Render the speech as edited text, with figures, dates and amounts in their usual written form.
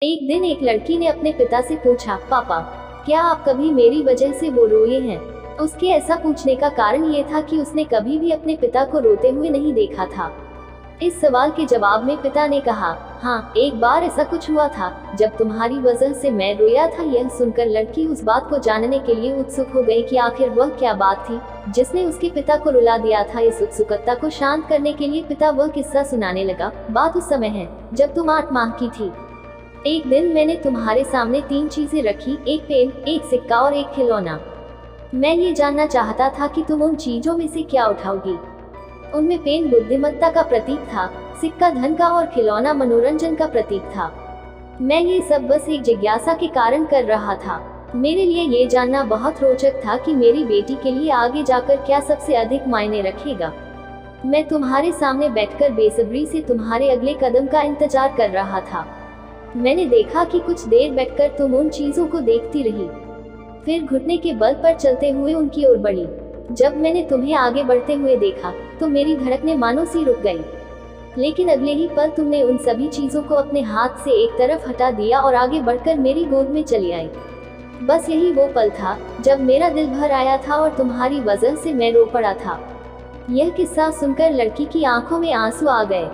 एक दिन एक लड़की ने अपने पिता से पूछा, पापा, क्या आप कभी मेरी वजह से वो रोए हैं? उसके ऐसा पूछने का कारण ये था कि उसने कभी भी अपने पिता को रोते हुए नहीं देखा था। इस सवाल के जवाब में पिता ने कहा, हाँ, एक बार ऐसा कुछ हुआ था जब तुम्हारी वजह से मैं रोया था। यह सुनकर लड़की उस बात को जानने के लिए उत्सुक हो गई कि आखिर वह क्या बात थी जिसने उसके पिता को रुला दिया था। इस उत्सुकता को शांत करने के लिए पिता वह किस्सा सुनाने लगा। बात उस समय है जब तुम 8 माह की थी। एक दिन मैंने तुम्हारे सामने 3 चीजें रखी, एक पेन, एक सिक्का और एक खिलौना। मैं ये जानना चाहता था कि तुम उन चीजों में से क्या उठाओगी। उनमें पेन बुद्धिमत्ता का प्रतीक था, सिक्का धन का और खिलौना मनोरंजन का प्रतीक था। मैं ये सब बस एक जिज्ञासा के कारण कर रहा था। मेरे लिए ये जानना बहुत रोचक था कि मेरी बेटी के लिए आगे जाकर क्या सबसे अधिक मायने रखेगा। मैं तुम्हारे सामने बैठकर बेसब्री से तुम्हारे अगले कदम का इंतजार कर रहा था। मैंने देखा कि कुछ देर बैठकर तुम उन चीजों को देखती रही, फिर घुटने के बल पर चलते हुए उनकी ओर बढ़ी। जब मैंने तुम्हें आगे बढ़ते हुए देखा तो मेरी धड़कनें मानो सी रुक गई, लेकिन अगले ही पल तुमने उन सभी चीजों को अपने हाथ से एक तरफ हटा दिया और आगे बढ़कर मेरी गोद में चली आई। बस यही वो पल था जब मेरा दिल भर आया था और तुम्हारी वजह से मैं रो पड़ा था। यह किस्सा सुनकर लड़की की आंखों में आंसू आ गए।